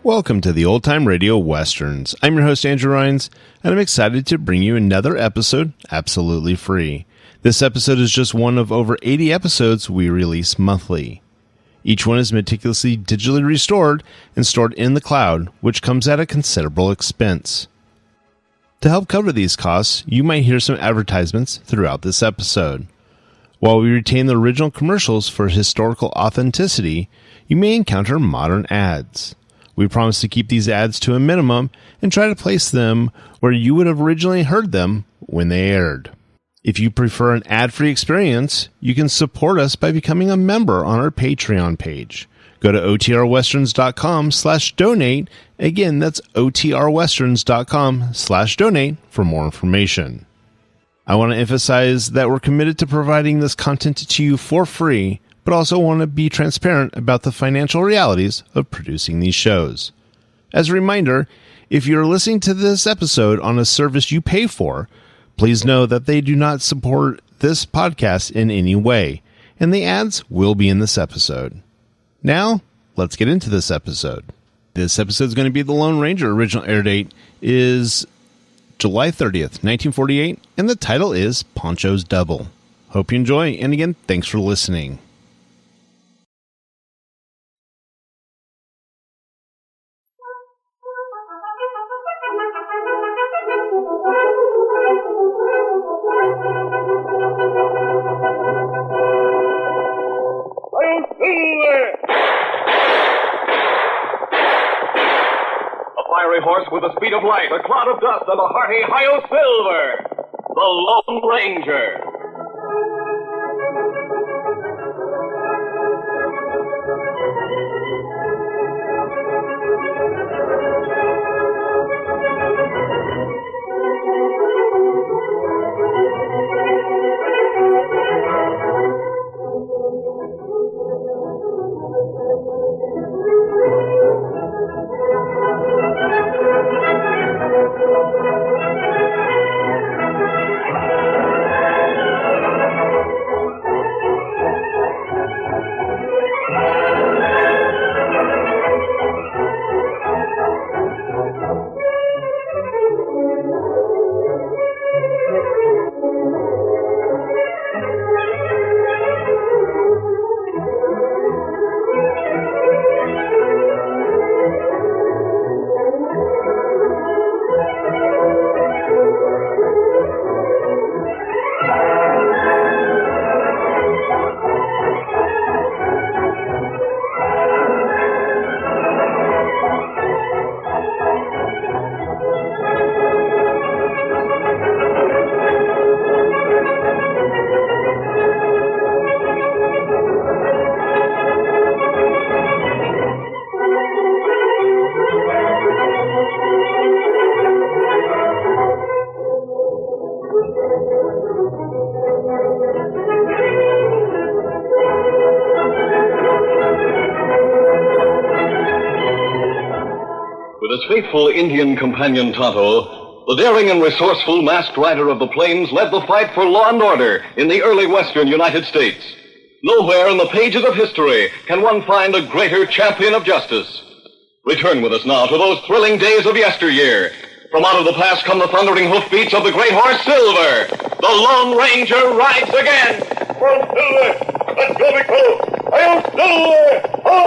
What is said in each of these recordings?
Welcome to the Old Time Radio Westerns. I'm your host, Andrew Rhines, and I'm excited to bring you another episode absolutely free. This episode is just one of over 80 episodes we release monthly. Each one is meticulously digitally restored and stored in the cloud, which comes at a considerable expense. To help cover these costs, you might hear some advertisements throughout this episode. While we retain the original commercials for historical authenticity, you may encounter modern ads. We promise to keep these ads to a minimum and try to place them where you would have originally heard them when they aired. If you prefer an ad-free experience, you can support us by becoming a member on our Patreon page. Go to otrwesterns.com/donate. Again, that's otrwesterns.com/donate for more information. I want to emphasize that we're committed to providing this content to you for free, but also want to be transparent about the financial realities of producing these shows. As a reminder, if you're listening to this episode on a service you pay for, please know that they do not support this podcast in any way, and the ads will be in this episode. Now, let's get into this episode. This episode is going to be The Lone Ranger. Original air date is July 30th, 1948, and the title is Pancho's Double. Hope you enjoy, and again, thanks for listening. Horse with the speed of light, a cloud of dust, and a hearty Hi-Yo Silver, the Lone Ranger. With his faithful Indian companion Tonto, the daring and resourceful masked rider of the plains led the fight for law and order in the early western United States. Nowhere in the pages of history can one find a greater champion of justice. Return with us now to those thrilling days of yesteryear. From out of the past come the thundering hoofbeats of the great horse Silver. The Lone Ranger rides again. For Silver, let's go, big fellow. Hi-Yo Silver! Hi!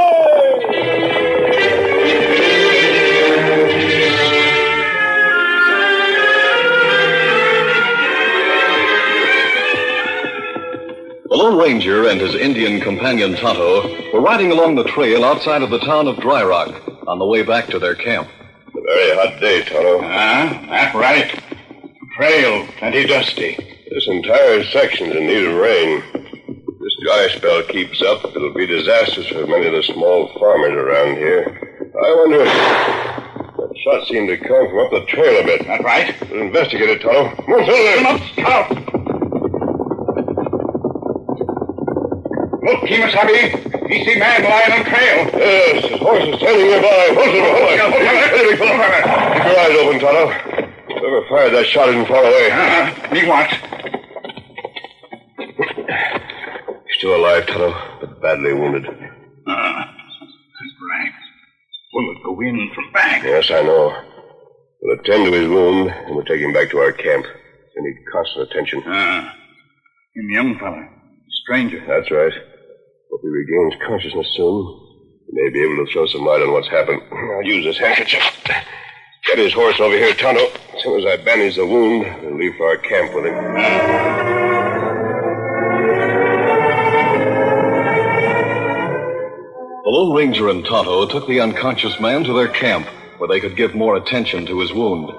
The Lone Ranger and his Indian companion Tonto were riding along the trail outside of the town of Dry Rock on the way back to their camp. It's a very hot day, Tonto. That's right. Trail plenty dusty. This entire section's in need of rain. If this dry spell keeps up, it'll be disastrous for many of the small farmers around here. I wonder if that shot seemed to come from up the trail a bit. That's right. We'll investigate it, Tonto. Move, Silver! Come up, scout! Look, Kemosabe. He see man lying on trail. Yes, his horse is standing nearby. Hold him, hold him. Keep your eyes open, Tonto. Whoever fired that shot isn't far away. Me watch. Still alive, Tonto, but badly wounded. That's right. Well, let's go wind from back. Yes, I know. We'll attend to his wound, and we'll take him back to our camp. We need constant attention. Him young fella. Stranger. That's right. Hope he regains consciousness soon. He may be able to throw some light on what's happened. I'll use this handkerchief. Get his horse over here, Tonto. As soon as I bandage the wound, we'll leave for our camp with him. The Lone Ranger and Tonto took the unconscious man to their camp, where they could give more attention to his wound.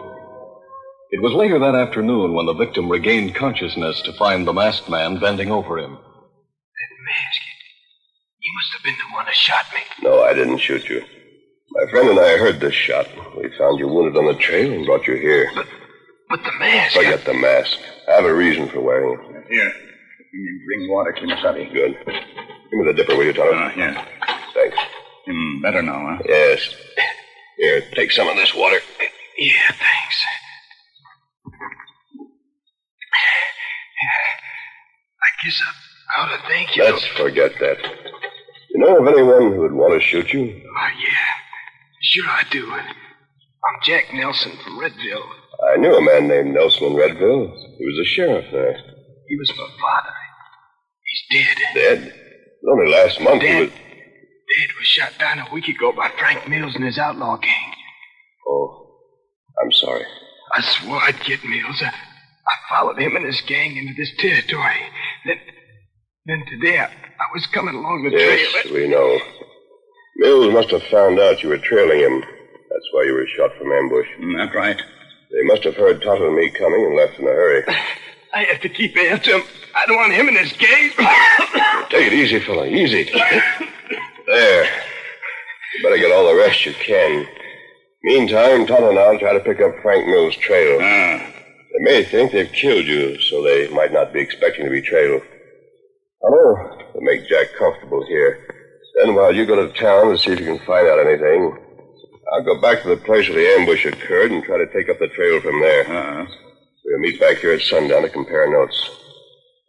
It was later that afternoon when the victim regained consciousness to find the masked man bending over him. That mask, he must have been the one that shot me. No, I didn't shoot you. My friend and I heard this shot. We found you wounded on the trail and brought you here. But the mask... Forget the mask. I have a reason for wearing it. Here. Bring water, Kimasabi. Good. Give me the dipper, will you, Tonto? Here. Thanks. Better now, huh? Yes. Here, take some of this water. Yeah, thanks. I guess I ought to thank you. Let's forget that. You know of anyone who would want to shoot you? Oh, yeah. Sure I do. I'm Jack Nelson from Redville. I knew a man named Nelson in Redville. He was a sheriff there. He was my father. He's dead. Dead? Only last month he was... Dad was shot down a week ago by Frank Mills and his outlaw gang. Oh, I'm sorry. I swore I'd get Mills. I followed him and his gang into this territory. Then today I was coming along the trail. Yes, we know. Mills must have found out you were trailing him. That's why you were shot from ambush. That's right. They must have heard Tonto and me coming and left in a hurry. I have to keep after him. I don't want him and his gang. Take it easy, fella. Easy. There. You better get all the rest you can. Meantime, Tonto and I'll try to pick up Frank Mills' trail. They may think they've killed you, so they might not be expecting to be trailed. Tonto, we'll make Jack comfortable here. Then while you go to town to see if you can find out anything, I'll go back to the place where the ambush occurred and try to take up the trail from there. We'll meet back here at sundown to compare notes.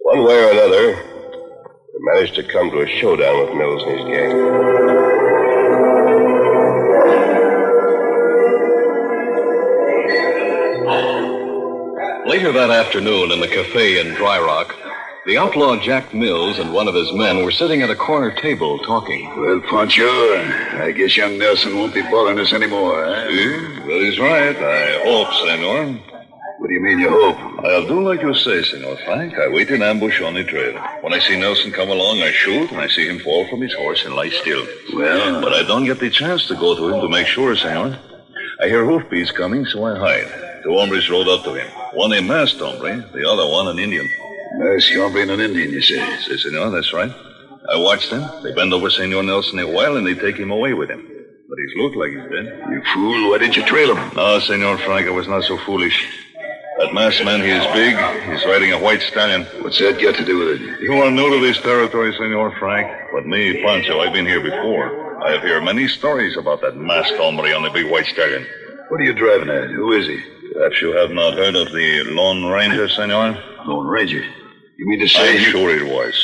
One way or another, we managed to come to a showdown with Mills and his gang. Later that afternoon in the cafe in Dry Rock, the outlaw Jack Mills and one of his men were sitting at a corner table talking. Well, Pancho, I guess young Nelson won't be bothering us anymore, eh? Well, he's right. I hope, senor. What do you mean you hope? I'll do like you say, Senor Frank. I wait in ambush on the trail. When I see Nelson come along, I shoot, and I see him fall from his horse and lie still. Well... But I don't get the chance to go to him to make sure, Senor. I hear hoofbeats coming, so I hide. Two hombres rode up to him. One a masked hombre, the other one an Indian. Masked hombre and an Indian, you say? Si, senor, that's right. I watched them. They bend over Senor Nelson a while, and they take him away with him. But he's looked like he's dead. You fool, why didn't you trail him? No, Senor Frank, I was not so foolish. That masked man, he is big. He's riding a white stallion. What's that got to do with it? You are new to this territory, Senor Frank. But me, Pancho, I've been here before. I have heard many stories about that masked hombre on the big white stallion. What are you driving at? Who is he? Perhaps you have not heard of the Lone Ranger, Senor? Lone Ranger? You mean to say... I'm sure it was.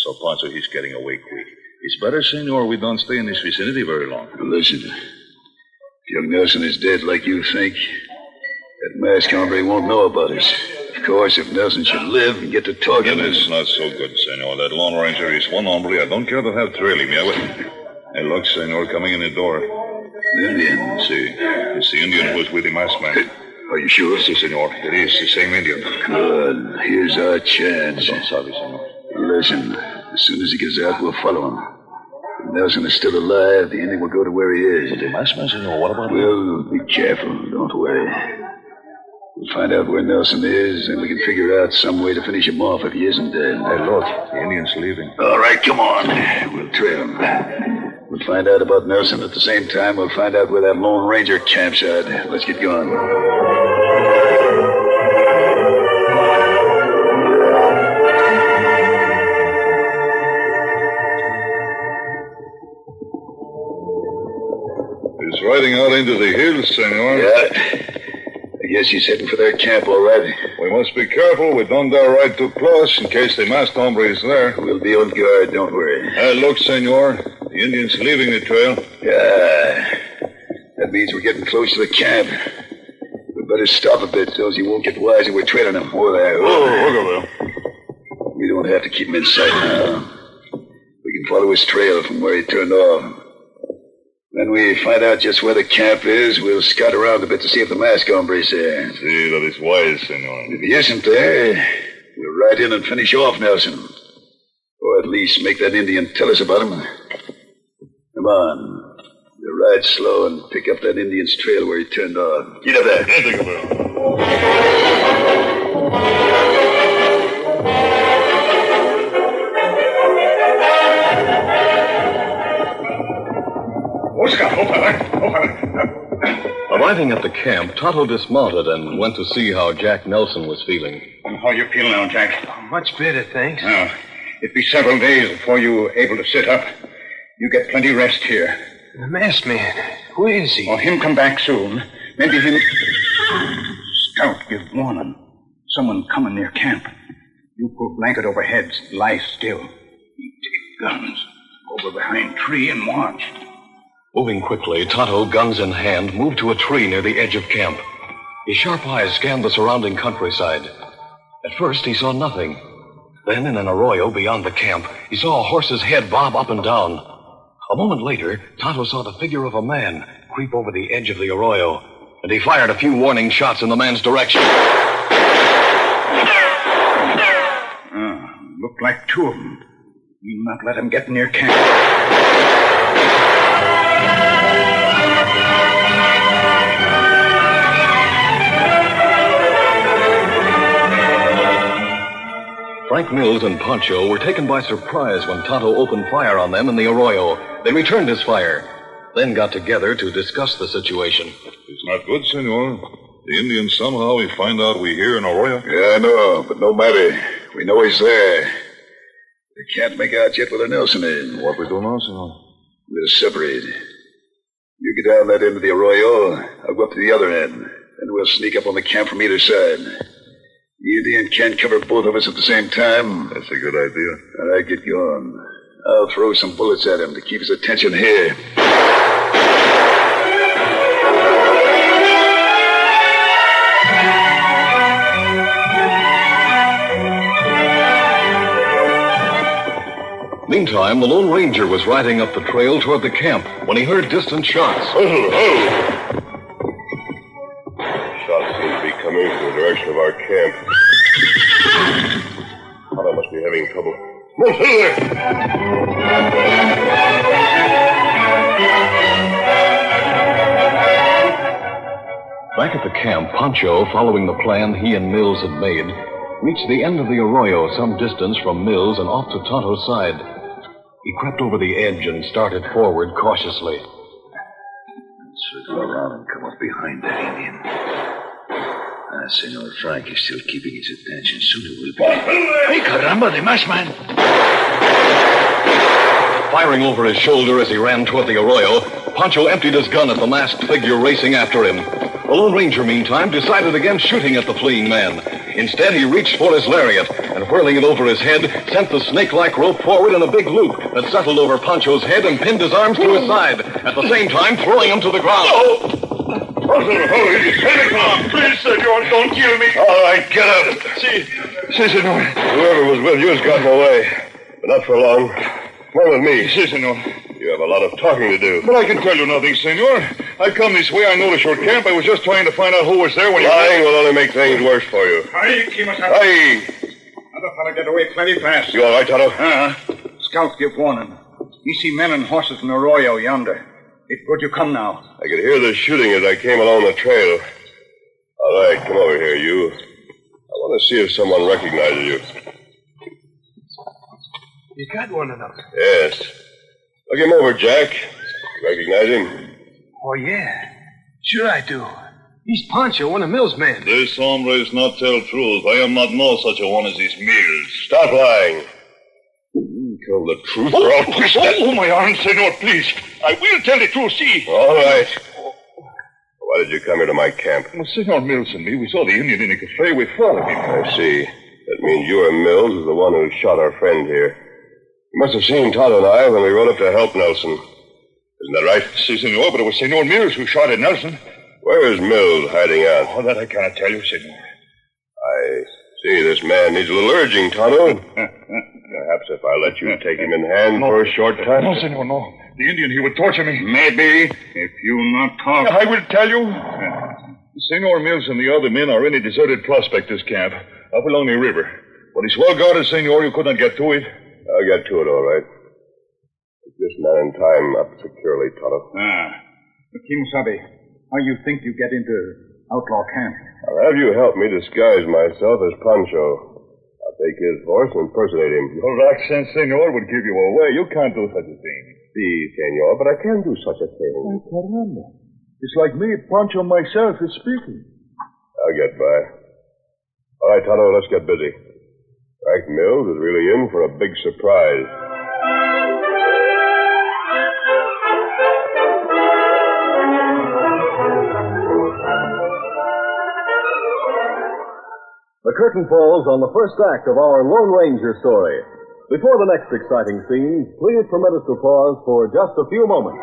So, Pancho, he's getting away quick. It's better, Senor, we don't stay in this vicinity very long. Listen, if young Nelson is dead like you think, that masked hombre won't know about us. Of course, if Nelson should live and get to talking... That is not so good, Senor. That Lone Ranger is one hombre I don't care to have trail him. Hey, look, Senor, coming in the door. The Indian? See, it's the Indian who was with the masked man. Are you sure? Si, Senor. It is the same Indian. Good. Here's our chance. I'm sorry, Senor. Listen, as soon as he gets out, we'll follow him. If Nelson is still alive, the Indian will go to where he is. The masked man, Senor, what about him? Well, be careful. Don't worry. We'll find out where Nelson is, and we can figure out some way to finish him off if he isn't dead. Hey, look. The Indian's leaving. All right, come on. We'll trail him. We'll find out about Nelson at the same time. We'll find out where that Lone Ranger camps at. Let's get going. He's riding out into the hills, Senor. Yeah. I guess he's heading for their camp, all right. We must be careful. We don't dare ride too close in case the masked hombre is there. We'll be on guard, don't worry. Look, Senor. The Indian's leaving the trail. Yeah. That That means we're getting close to the camp. We better stop a bit so he won't get wise if we're trailing him. Over there. Oh, We don't have to keep him in sight now. We can follow his trail from where he turned off. When we find out just where the camp is, we'll scout around a bit to see if the masked hombre's there. See, that is wise, senor. If he isn't there, we'll ride in and finish off Nelson. Or at least make that Indian tell us about him. Come on. We'll ride slow and pick up that Indian's trail where he turned off. Get up there. Arriving at the camp, Tonto dismounted and went to see how Jack Nelson was feeling. How you feel now, Jack? Much better, thanks. Now, it be several days before you able to sit up. You get plenty rest here. The masked man. Where is he? Or him come back soon. Maybe him... Scout give warning. Someone coming near camp. You pull blanket over heads. Lie still. You take guns. Over behind tree and watch. Moving quickly, Tonto, guns in hand, moved to a tree near the edge of camp. His sharp eyes scanned the surrounding countryside. At first, he saw nothing. Then, in an arroyo beyond the camp, he saw a horse's head bob up and down. A moment later, Tonto saw the figure of a man creep over the edge of the arroyo, and he fired a few warning shots in the man's direction. Looked like two of them. You'll not let them get near camp. Frank Mills and Pancho were taken by surprise when Tonto opened fire on them in the arroyo. They returned his fire, then got together to discuss the situation. It's not good, senor. The Indians somehow we find out we here in Arroyo. Yeah, I know, but no matter. We know he's there. We can't make out yet where the Nelson is. What we do now, senor? We'll separate. You get down that end of the arroyo. I'll go up to the other end, and we'll sneak up on the camp from either side. The Indian can't cover both of us at the same time. That's a good idea. All right, get going. I'll throw some bullets at him to keep his attention here. Meantime, the Lone Ranger was riding up the trail toward the camp when he heard distant shots. Shots seem to be coming from the direction of our camp. Tonto must be having trouble. Move through Back at the camp, Pancho, following the plan he and Mills had made, reached the end of the arroyo some distance from Mills and off to Tonto's side. He crept over the edge and started forward cautiously. Circle around and come up behind that Indian. Senor Frank is still keeping his attention. Soon it will be... Hey, caramba, the masked man. Firing over his shoulder as he ran toward the arroyo, Pancho emptied his gun at the masked figure racing after him. The Lone Ranger, meantime, decided against shooting at the fleeing man. Instead, he reached for his lariat and, whirling it over his head, sent the snake-like rope forward in a big loop that settled over Pancho's head and pinned his arms to his side, at the same time throwing him to the ground. Please, senor, don't kill me. All right, get up. Si, senor. Whoever was with you has gotten away. But not for long. Come on with me. Si, senor. You have a lot of talking to do. But I can tell you nothing, senor. I come this way. I noticed your camp. I was just trying to find out who was there when you... Lying will only make things worse for you. Aye, Aye. Another fella get away plenty fast. You all right, Tonto? Scouts give warning. You see men and horses in the arroyo yonder. It's good you come now. I could hear the shooting as I came along the trail. All right, come over here, you. I want to see if someone recognizes you. You got one of them. Yes. Look him over, Jack. Recognize him? Oh, yeah. Sure I do. He's Pancho, one of Mills' men. This hombre is not tell truth. I am not know such a one as this Mills. Stop lying. Tell the truth or I'll twist that. Oh, my arm, senor, please. I will tell the truth, see. All right. Why did you come here to my camp? Well, Senor Mills and me, we saw the Indian in a cafe. We followed him. I see. That means you or Mills is the one who shot our friend here. You must have seen Todd and I when we rode up to help Nelson. Isn't that right? Si, senor, but it was Senor Mills who shot at Nelson. Where is Mills hiding out? Oh, that I cannot tell you, senor. I see this man needs a little urging, Tonto. Perhaps if I let you take him in hand for a short time. No, senor, no. The Indian, he would torture me. Maybe, if you not talk. I will tell you. Senor Mills and the other men are in a deserted prospectors' camp up along the river. But it's well guarded, senor. You could not get to it. I'll get to it, all right. Is this man in time up securely, Tonto? Kimasabi, how you think you get into outlaw camp? I'll have you help me disguise myself as Pancho. I'll take his horse and impersonate him. Your accent, senor, would give you away. You can't do such a thing. Si, senor, but I can do such a thing. Ay, caramba. It's like me, Pancho, myself, is speaking. I'll get by. All right, Tonto, let's get busy. Frank Mills is really in for a big surprise. The curtain falls on the first act of our Lone Ranger story. Before the next exciting scene, please permit us to pause for just a few moments.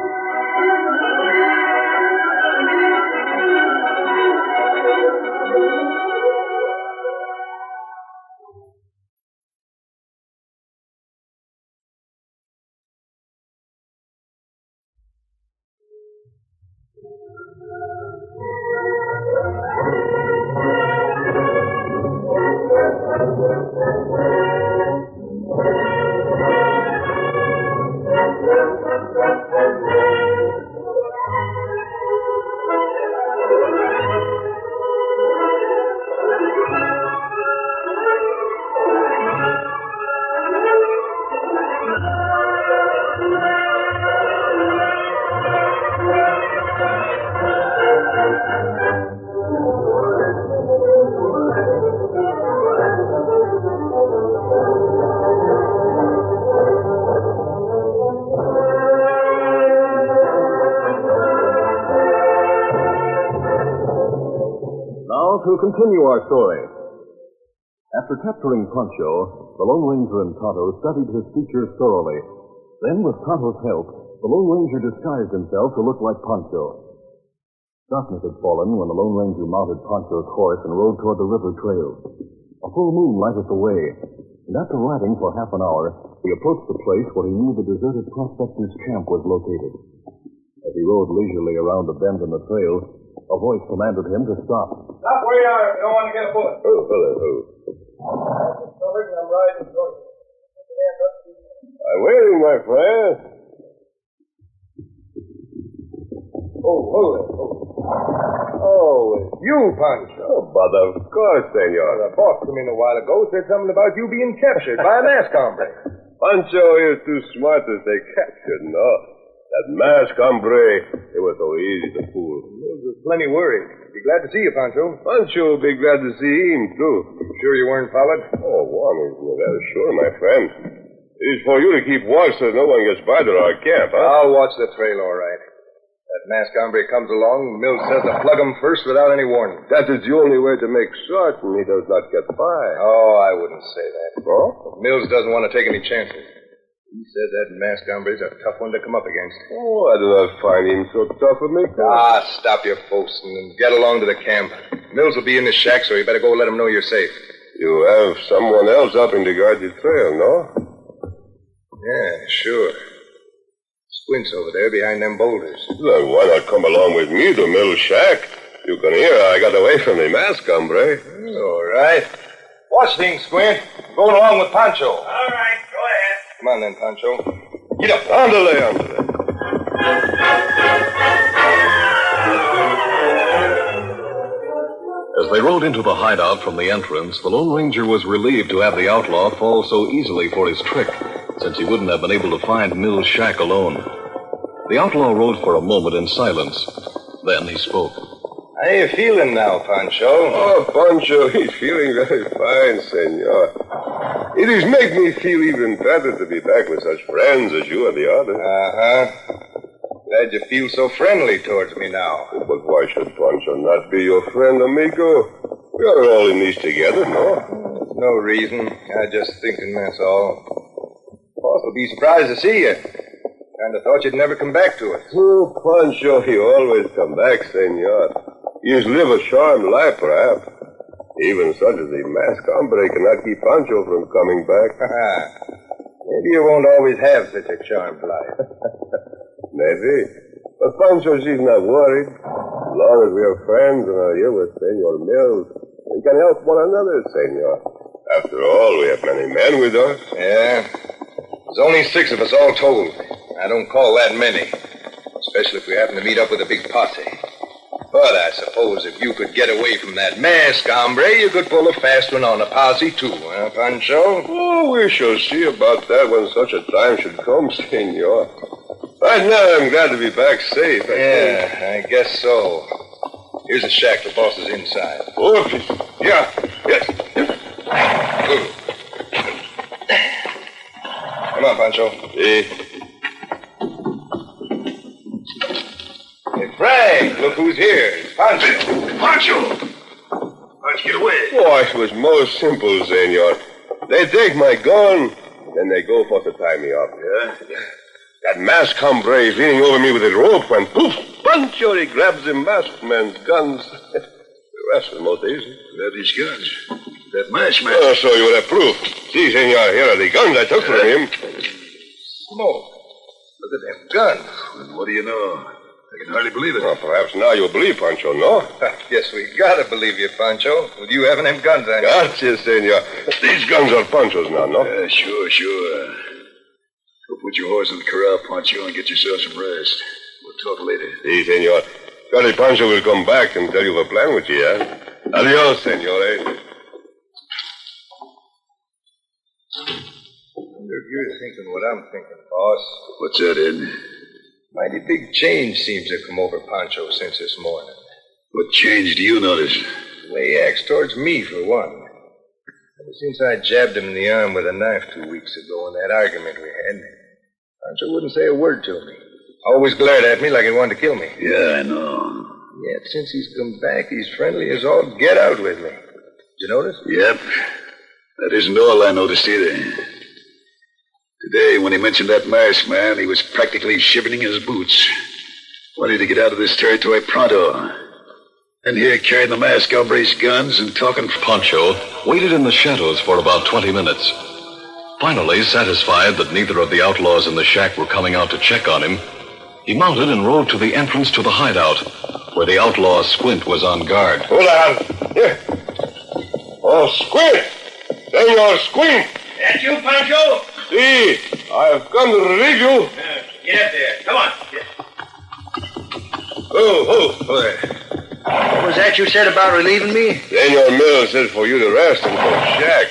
To continue our story. After capturing Pancho, the Lone Ranger and Tonto studied his features thoroughly. Then, with Tonto's help, the Lone Ranger disguised himself to look like Pancho. Darkness had fallen when the Lone Ranger mounted Pancho's horse and rode toward the river trail. A full moon lighted the way, and after riding for half an hour, he approached the place where he knew the deserted prospectors' camp was located. As he rode leisurely around the bend in the trail, a voice commanded him to stop. Stop where you are. I don't want to get a bullet. Oh, hello. I'm riding. I'm waiting, my friend. Oh, it's you, Pancho. Oh, but of course, senor. The boss came in a while ago, said something about you being captured by a masked hombre. Pancho is too smart to stay captured, no. That masked hombre, it was so easy to fool. Was plenty worried. Be glad to see you, Pancho. Pancho will be glad to see him, too. Sure you weren't followed? Oh, one isn't that sure, my friend. It is for you to keep watch so no one gets by to our camp, huh? I'll watch the trail, all right. That masked hombre comes along, Mills says to plug him first without any warning. That is the only way to make certain he does not get by. Oh, I wouldn't say that. Oh? Mills doesn't want to take any chances. He says that masked hombre's a tough one to come up against. Oh, I do not find him so tough a maker. Ah, stop your boasting and get along to the camp. Mills will be in the shack, so you better go let him know you're safe. You have someone else helping to guard the trail, no? Yeah, sure. Squint's over there behind them boulders. Then why not come along with me to Mill's shack? You can hear I got away from the masked hombre. All right. Watch things, Squint. Going along with Pancho. All right, go ahead. Come on then, Pancho. Get up. Andale. As they rode into the hideout from the entrance, the Lone Ranger was relieved to have the outlaw fall so easily for his trick, since he wouldn't have been able to find Mill's shack alone. The outlaw rode for a moment in silence. Then he spoke. How you feeling now, Pancho? Oh, Pancho, he's feeling very fine, senor. It has made me feel even better to be back with such friends as you and the others. Uh-huh. Glad you feel so friendly towards me now. Oh, but why should Pancho not be your friend, amigo? We are all in this together, no? There's no reason. I just thinking, that's all. Boss will be surprised to see you. Kind of thought you'd never come back to us. Oh, Pancho, he always come back, senor. He's live a charmed life, perhaps. Even such as the masked hombre cannot keep Pancho from coming back. Maybe you won't always have such a charmed life. Maybe. But Pancho, she's not worried. As long as we are friends and are here with Senor Mills, we can help one another, senor. After all, we have many men with us. Yeah. There's only 6 of us all told. I don't call that many. Especially if we happen to meet up with a big posse. But I suppose if you could get away from that mask, hombre, you could pull a fast one on a posse too, huh, Pancho? Oh, we shall see about that when such a time should come, senor. Right now, I'm glad to be back safe. I guess so. Here's a shack. The boss is inside. Oh, yeah. Come on, Pancho. Hey, Frank, look who's here. It's Pancho. Pancho! Let's get away. oh, it was most simple, senor. They take my gun, then they go for to tie me up. Yeah? That masked hombre is leaning over me with his rope when, poof, Pancho, he grabs the masked man's guns. The rest is most easy. Grab these guns. That masked man. Oh, so you would have proof. See, senor, here are the guns I took from him. Smoke. Look at them guns. And what do you know? I can hardly believe it. Well, perhaps now you'll believe, Pancho, no? Yes, we gotta believe you, Pancho. With you having them guns on you. Gotcha, senor. These guns are Pancho's now, no? Yeah, sure. Go put your horse in the corral, Pancho, and get yourself some rest. We'll talk later. Si, senor. Surely Pancho will come back and tell you the plan with you, eh? Adios, senor, eh? I wonder if you're thinking what I'm thinking, boss. What's that, Ed? Mighty big change seems to have come over Pancho since this morning. What change do you notice? The way he acts towards me, for one. Ever since I jabbed him in the arm with a knife 2 weeks ago in that argument we had, Pancho wouldn't say a word to me. Always glared at me like he wanted to kill me. Yeah, I know. Yet since he's come back, he's friendly as all get out with me. Did you notice? Yep. That isn't all I noticed either. Today, when he mentioned that masked man, he was practically shivering in his boots. Wanted to get out of this territory pronto. And here carrying the masked hombre's guns and talking... Pancho waited in the shadows for about 20 minutes. Finally, satisfied that neither of the outlaws in the shack were coming out to check on him, he mounted and rode to the entrance to the hideout, where the outlaw Squint was on guard. Hold on. Here. Oh, Squint! Senor Squint! That you, Pancho? See, I have come to relieve you. Get up there. Come on. Oh, there. What was that you said about relieving me? Senor Mills says for you to rest in the shack.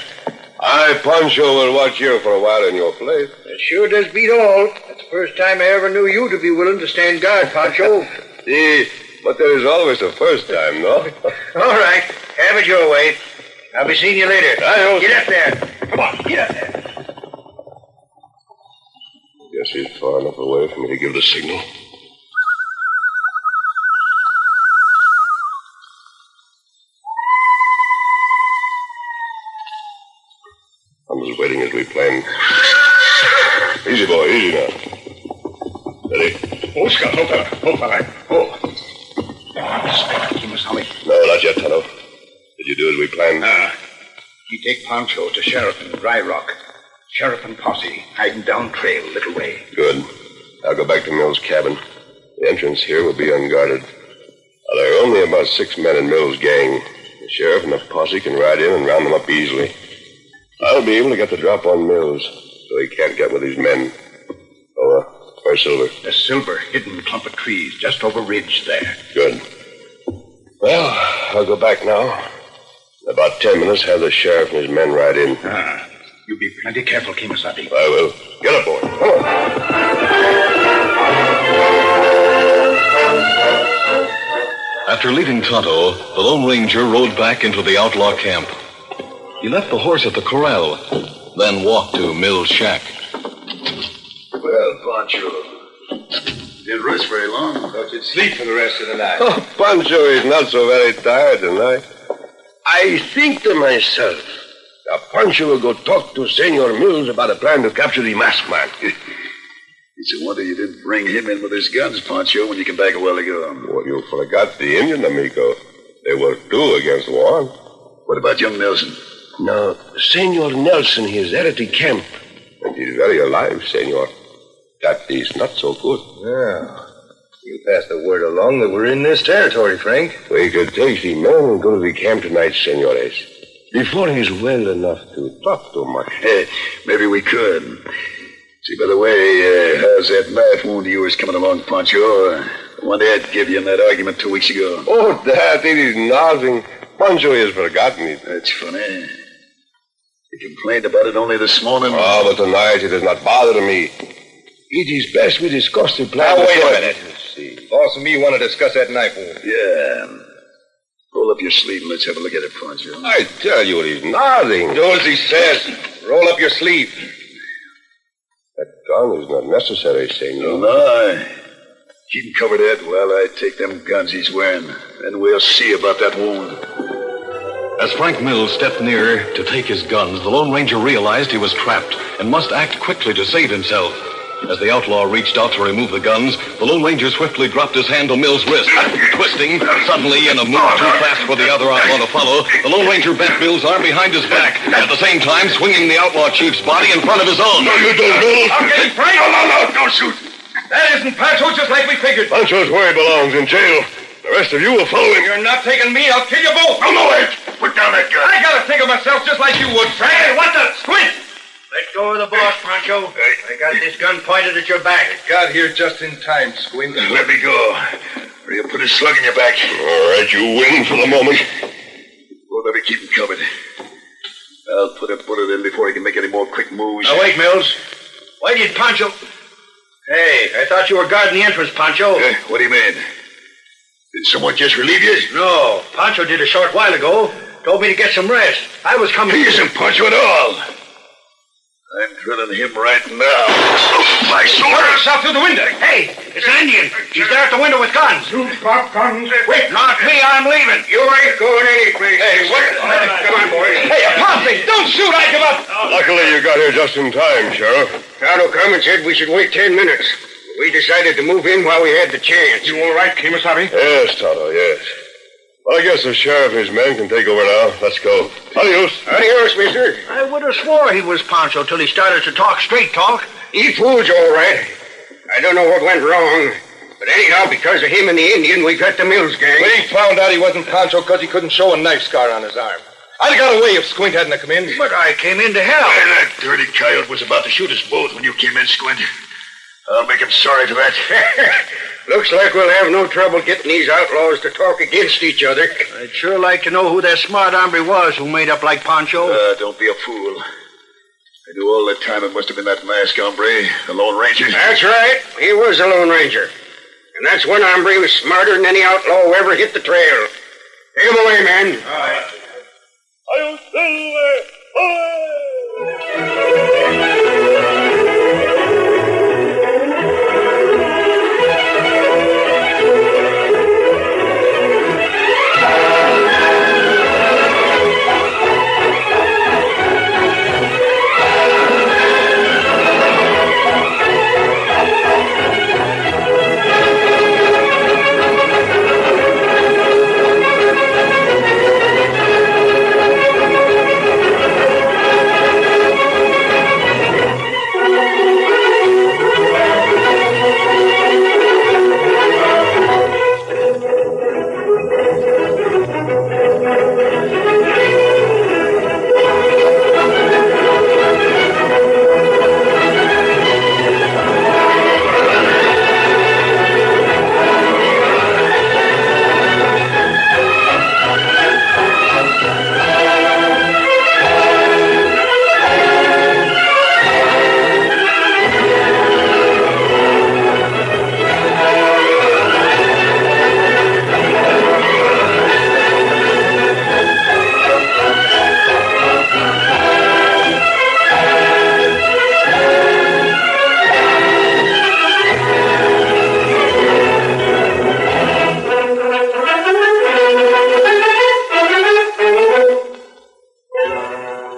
I, Pancho, will watch here for a while in your place. It sure does beat all. That's the first time I ever knew you to be willing to stand guard, Pancho. See, but there is always a first time, no? All right. Have it your way. I'll be seeing you later. Adios. Get up there. Come on, get up there. Guess he's far enough away for me to give the signal. I'm just waiting as we planned. Easy, boy, easy now. Ready? Oh, Scott, hold, fella. Oh. No, not yet, Tonto. Did you do as we planned? You take Pancho to Sheriff in Dry Rock. Sheriff and posse hiding down trail a little way. Good. I'll go back to Mills' cabin. The entrance here will be unguarded. There are only about 6 men in Mills' gang. The sheriff and the posse can ride in and round them up easily. I'll be able to get the drop on Mills, so he can't get with these men. Oh, where's Silver? A silver hidden clump of trees just over ridge there. Good. Well, I'll go back now. In about 10 minutes, have the sheriff and his men ride in. You be plenty careful, Kimasabi. I will. Get up, boy. Come on. After leaving Tonto, the Lone Ranger rode back into the outlaw camp. He left the horse at the corral, then walked to Mills' shack. Well, Pancho, didn't rest very long. Thought you'd sleep for the rest of the night. Oh, Pancho is not so very tired tonight. I think to myself, Pancho will go talk to Senor Mills about a plan to capture the masked man. It's a wonder you didn't bring him in with his guns, Pancho, when you came back a while ago. Well, you forgot the Indian, amigo. They were 2 against 1. What about young Nelson? No, Senor Nelson, he is there at the camp. And he's very alive, senor. That is not so good. Yeah. You passed the word along that we're in this territory, Frank. We could take the men and go to the camp tonight, senores. Before he's well enough to talk too much. Maybe we could. See, by the way, how's that knife wound of yours coming along, Pancho? The one Ed gave you in that argument 2 weeks ago. Oh, that, it is nothing. Pancho has forgotten it. That's funny. He complained about it only this morning. Oh, but tonight it does not bother me. It is best we discuss the plan. Now, wait a minute. Boss and me want to discuss that knife wound. Yeah. Roll up your sleeve and let's have a look at it, Pancho. I tell you, it is nothing. Do as he says. Roll up your sleeve. That gun is not necessary, senor. No. Keep him covered, Ed, while I take them guns he's wearing. Then we'll see about that wound. As Frank Mills stepped near to take his guns, the Lone Ranger realized he was trapped and must act quickly to save himself. As the outlaw reached out to remove the guns, the Lone Ranger swiftly dropped his hand on Mills' wrist. Twisting, suddenly, in a move too fast for the other outlaw to follow, the Lone Ranger bent Mills' arm behind his back, at the same time swinging the outlaw chief's body in front of his own. No, you don't, Mills. I'm getting Frank! No, don't shoot! That isn't Pancho, just like we figured. Pancho's where he belongs, in jail. The rest of you will follow him. You're not taking me. I'll kill you both. No, Ed! Put down that gun. I gotta think of myself just like you would, Frank. Hey, what the? Squint! Let go of the boss, Pancho. I got this gun pointed at your back. Got here just in time, Squint. Let me go. Or you'll put a slug in your back. All right, you win for the moment. Well, let me keep him covered. I'll put a bullet in before he can make any more quick moves. Now, wait, Mills. Why did Pancho... Hey, I thought you were guarding the entrance, Pancho. What do you mean? Did someone just relieve you? No, Pancho did a short while ago. Told me to get some rest. I was coming... He isn't Pancho at all. I'm drilling him right now. Oh, my sword! Throw yourself through the window. Hey, it's an Indian. He's there at the window with guns. You got guns? Wait, not me. I'm leaving. You ain't going anyplace. Hey, what? Come on, boy. Hey, Apostle, don't shoot. I give up. Luckily, you got here just in time, Sheriff. Tonto come and said we should wait 10 minutes. We decided to move in while we had the chance. You all right, Kemosabe? Yes, Tonto, yes. Well, I guess the sheriff and his men can take over now. Let's go. Adios. Adios, mister. I would have swore he was Pancho till he started to talk straight talk. He fooled you all right. I don't know what went wrong. But anyhow, because of him and the Indian, we got the Mills gang. We found out he wasn't Pancho because he couldn't show a knife scar on his arm. I'd have got away if Squint hadn't come in. But I came in to help. Hey, that dirty coyote was about to shoot us both when you came in, Squint. I'll make him sorry for that. Looks like we'll have no trouble getting these outlaws to talk against each other. I'd sure like to know who that smart hombre was who made up like Pancho. Don't be a fool. I knew all the time it must have been that masked hombre, the Lone Ranger. That's right. He was the Lone Ranger. And that's one hombre who's smarter than any outlaw who ever hit the trail. Take him away, men. All right.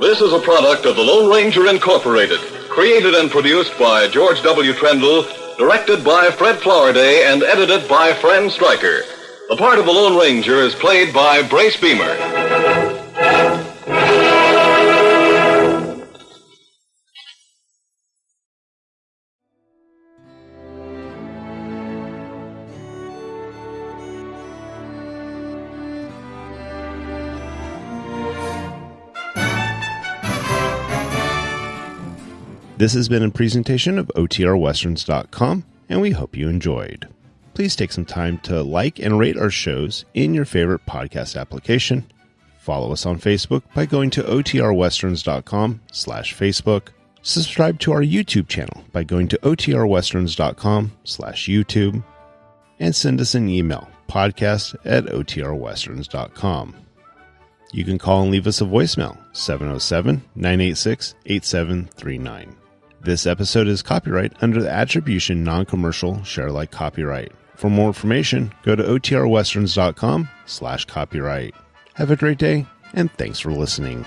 This is a product of the Lone Ranger Incorporated, created and produced by George W. Trendle, directed by Fred Flowerday, and edited by Fran Stryker. The part of the Lone Ranger is played by Brace Beamer. This has been a presentation of OTRWesterns.com, and we hope you enjoyed. Please take some time to like and rate our shows in your favorite podcast application. Follow us on Facebook by going to OTRWesterns.com/Facebook. Subscribe to our YouTube channel by going to OTRWesterns.com/YouTube. And send us an email, podcast@OTRWesterns.com. You can call and leave us a voicemail, 707-986-8739. This episode is copyright under the Attribution Non-Commercial Share-alike copyright. For more information, go to OTRWesterns.com/copyright. Have a great day, and thanks for listening.